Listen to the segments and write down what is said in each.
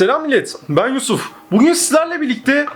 Selam millet, ben Yusuf. Bugün sizlerle birlikte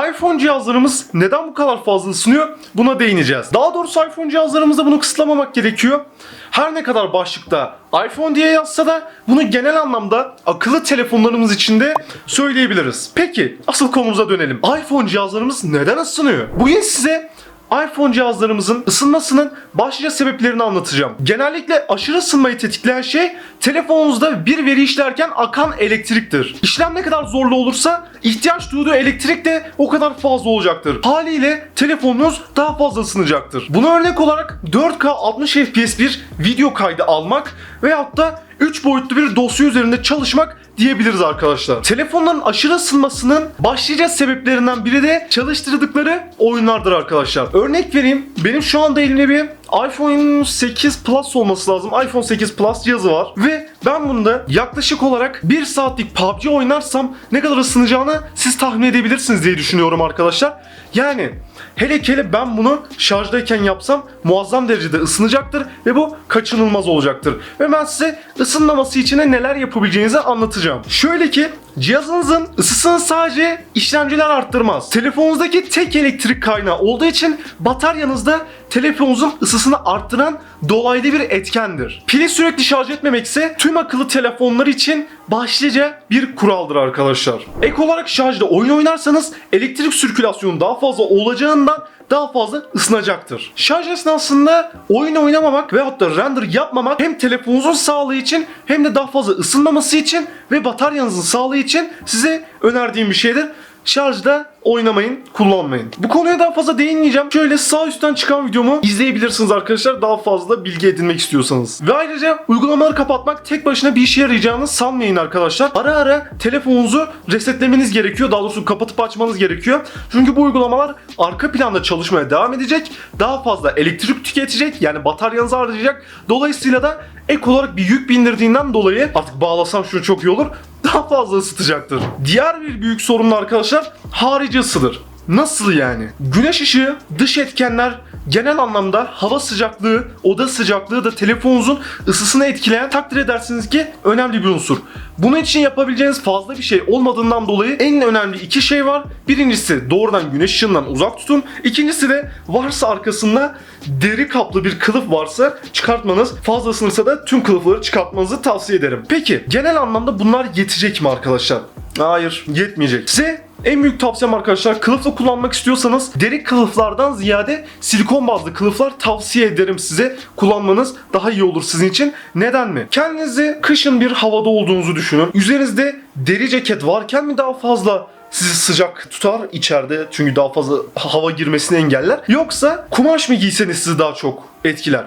iPhone cihazlarımız neden bu kadar fazla ısınıyor buna değineceğiz. Daha doğrusu iPhone cihazlarımızda bunu kısıtlamamak gerekiyor. Her ne kadar başlıkta iPhone diye yazsa da bunu genel anlamda akıllı telefonlarımız için de söyleyebiliriz. Peki asıl konumuza dönelim. iPhone cihazlarımız neden ısınıyor? Bugün size iPhone cihazlarımızın ısınmasının başlıca sebeplerini anlatacağım. Genellikle aşırı ısınmayı tetikleyen şey telefonunuzda bir veri işlerken akan elektriktir. İşlem ne kadar zorlu olursa ihtiyaç duyduğu elektrik de o kadar fazla olacaktır. Haliyle telefonunuz daha fazla ısınacaktır. Buna örnek olarak 4K 60 FPS bir video kaydı almak veyahut da 3 boyutlu bir dosya üzerinde çalışmak diyebiliriz arkadaşlar. Telefonların aşırı ısınmasının başlıca sebeplerinden biri de çalıştırdıkları oyunlardır arkadaşlar. Örnek vereyim. Benim şu anda elimde bir iPhone 8 Plus olması lazım. iPhone 8 Plus cihazı var ve ben bunda yaklaşık olarak 1 saatlik PUBG oynarsam ne kadar ısınacağını siz tahmin edebilirsiniz diye düşünüyorum arkadaşlar. Yani hele ben bunu şarjdayken yapsam muazzam derecede ısınacaktır ve bu kaçınılmaz olacaktır. Ve ben size ısınmaması için neler yapabileceğinizi anlatacağım. Şöyle ki cihazınızın ısısını sadece işlemciler arttırmaz. Telefonunuzdaki tek elektrik kaynağı olduğu için bataryanızda telefonunuzun ısısını arttıran dolaylı bir etkendir. Pili sürekli şarj etmemek ise tüm akıllı telefonlar için başlıca bir kuraldır arkadaşlar. Ek olarak şarjda oyun oynarsanız elektrik sirkülasyonu daha fazla olacağından daha fazla ısınacaktır. Şarj esnasında oyun oynamamak veyahut da render yapmamak hem telefonunuzun sağlığı için hem de daha fazla ısınmaması için ve bataryanızın sağlığı için size önerdiğim bir şeydir. Şarjda oynamayın, kullanmayın. Bu konuya daha fazla değinmeyeceğim. Şöyle sağ üstten çıkan videomu izleyebilirsiniz arkadaşlar daha fazla bilgi edinmek istiyorsanız. Ve ayrıca uygulamaları kapatmak tek başına bir işe yarayacağını sanmayın arkadaşlar. Ara ara telefonunuzu resetlemeniz gerekiyor. Daha doğrusu kapatıp açmanız gerekiyor. Çünkü bu uygulamalar arka planda çalışmaya devam edecek. Daha fazla elektrik tüketecek. Yani bataryanızı harcayacak. Dolayısıyla da ek olarak bir yük bindirdiğinden dolayı artık bağlasam şunu çok iyi olur. Daha fazla ısıtacaktır. Diğer bir büyük sorun arkadaşlar harici ısıdır. Nasıl yani? Güneş ışığı, dış etkenler, genel anlamda hava sıcaklığı, oda sıcaklığı da telefonunuzun ısısını etkileyen takdir edersiniz ki önemli bir unsur. Bunun için yapabileceğiniz fazla bir şey olmadığından dolayı en önemli iki şey var. Birincisi doğrudan güneş ışığından uzak tutun. İkincisi de varsa arkasında deri kaplı bir kılıf varsa çıkartmanız, fazla ısınırsa da tüm kılıfları çıkartmanızı tavsiye ederim. Peki genel anlamda bunlar yetecek mi arkadaşlar? Hayır, yetmeyecek. Size en büyük tavsiyem arkadaşlar kılıfla kullanmak istiyorsanız deri kılıflardan ziyade silikon bazlı kılıflar tavsiye ederim size. Kullanmanız daha iyi olur sizin için. Neden mi? Kendinizi kışın bir havada olduğunuzu düşünün. Üzerinizde deri ceket varken mi daha fazla sizi sıcak tutar içeride çünkü daha fazla hava girmesini engeller. Yoksa kumaş mı giyseniz sizi daha çok etkiler?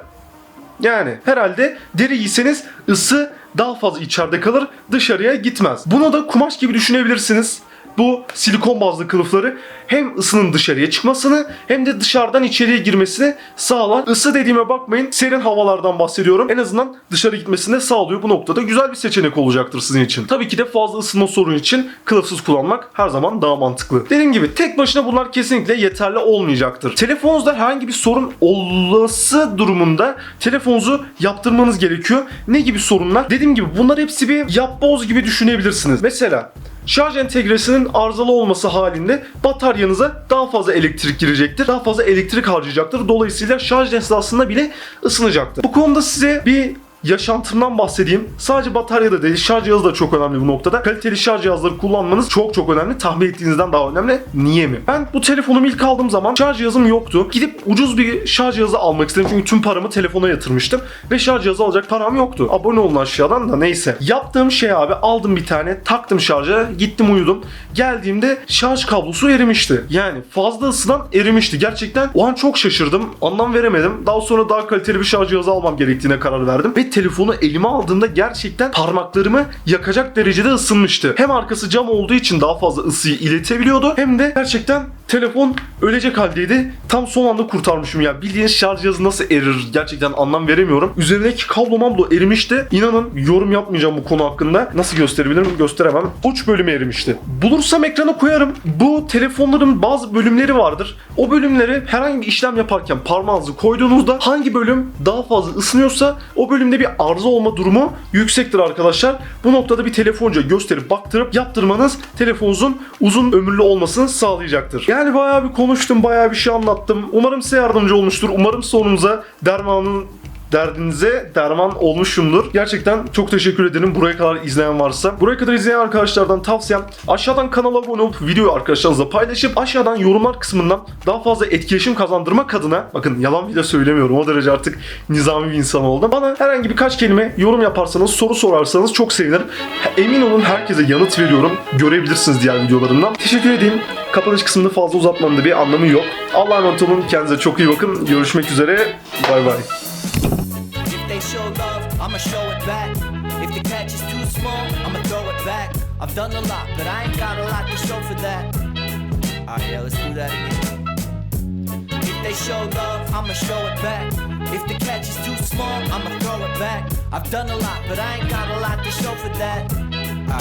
Yani herhalde deri giyseniz ısı daha fazla içeride kalır, dışarıya gitmez. Bunu da kumaş gibi düşünebilirsiniz. Bu silikon bazlı kılıfları hem ısının dışarıya çıkmasını hem de dışarıdan içeriye girmesini sağlar. Isı dediğime bakmayın, serin havalardan bahsediyorum. En azından dışarı gitmesini sağlıyor. Bu noktada güzel bir seçenek olacaktır sizin için. Tabii ki de fazla ısınma sorunu için kılıfsız kullanmak her zaman daha mantıklı. Dediğim gibi tek başına bunlar kesinlikle yeterli olmayacaktır. Telefonunuzda herhangi bir sorun olası durumunda telefonunuzu yaptırmanız gerekiyor. Ne gibi sorunlar? Dediğim gibi bunlar hepsi bir yapboz gibi düşünebilirsiniz. Mesela şarj entegresinin arızalı olması halinde bataryanıza daha fazla elektrik girecektir. Daha fazla elektrik harcayacaktır. Dolayısıyla şarj esnasında bile ısınacaktır. Bu konuda size bir yaşantımdan bahsedeyim. Sadece bataryada değil, şarj cihazı da çok önemli bu noktada. Kaliteli şarj cihazları kullanmanız çok önemli. Tahmin ettiğinizden daha önemli. Niye mi? Ben bu telefonumu ilk aldığım zaman şarj cihazım yoktu. Gidip ucuz bir şarj cihazı almak istedim. Çünkü tüm paramı telefona yatırmıştım. Ve şarj cihazı alacak param yoktu. Abone olun aşağıdan da neyse. Yaptığım şey abi aldım bir tane. Taktım şarja. Gittim uyudum. Geldiğimde şarj kablosu erimişti. Yani fazla ısıdan erimişti. Gerçekten o an çok şaşırdım. Anlam veremedim. Daha sonra daha kaliteli bir şarj cihazı almam gerektiğine karar verdim. Ve telefonu elime aldığımda gerçekten parmaklarımı yakacak derecede ısınmıştı. Hem arkası cam olduğu için daha fazla ısıyı iletebiliyordu hem de gerçekten telefon ölecek haldeydi. Tam son anda kurtarmışım ya. Bildiğiniz şarj cihazı nasıl erir gerçekten anlam veremiyorum. Üzerindeki kablo erimişti. İnanın yorum yapmayacağım bu konu hakkında. Nasıl gösterebilirim? Gösteremem. Uç bölümü erimişti. Bulursam ekrana koyarım. Bu telefonların bazı bölümleri vardır. O bölümleri herhangi bir işlem yaparken parmağınızı koyduğunuzda hangi bölüm daha fazla ısınıyorsa o bölümde bir bir arıza olma durumu yüksektir arkadaşlar. Bu noktada bir telefoncuya gösterip baktırıp yaptırmanız telefonunuzun uzun ömürlü olmasını sağlayacaktır. Yani bayağı bir konuştum, bayağı bir şey anlattım. Umarım size yardımcı olmuştur. Umarım sorunuza derdinize derman olmuşumdur. Gerçekten çok teşekkür ederim buraya kadar izleyen varsa. Buraya kadar izleyen arkadaşlardan tavsiyem aşağıdan kanala abone olup videoyu arkadaşlarınızla paylaşıp aşağıdan yorumlar kısmından daha fazla etkileşim kazandırmak adına, bakın yalan bile söylemiyorum, o derece artık nizami bir insan oldum. Bana herhangi birkaç kelime yorum yaparsanız, soru sorarsanız çok sevinirim. Emin olun herkese yanıt veriyorum. Görebilirsiniz diğer videolarımdan. Teşekkür edeyim. Kapanış kısmını fazla uzatmanın da bir anlamı yok. Allah'a emanet olun. Kendinize çok iyi bakın. Görüşmek üzere. Bay bay. They show love, I'ma show it back. If the catch is too small, I'ma throw it back. I've done a lot, but I ain't got a lot to show for that. Alright, yeah, let's do that again. If they show love, I'ma show it back. If the catch is too small, I'ma throw it back. I've done a lot, but I ain't got a lot to show for that.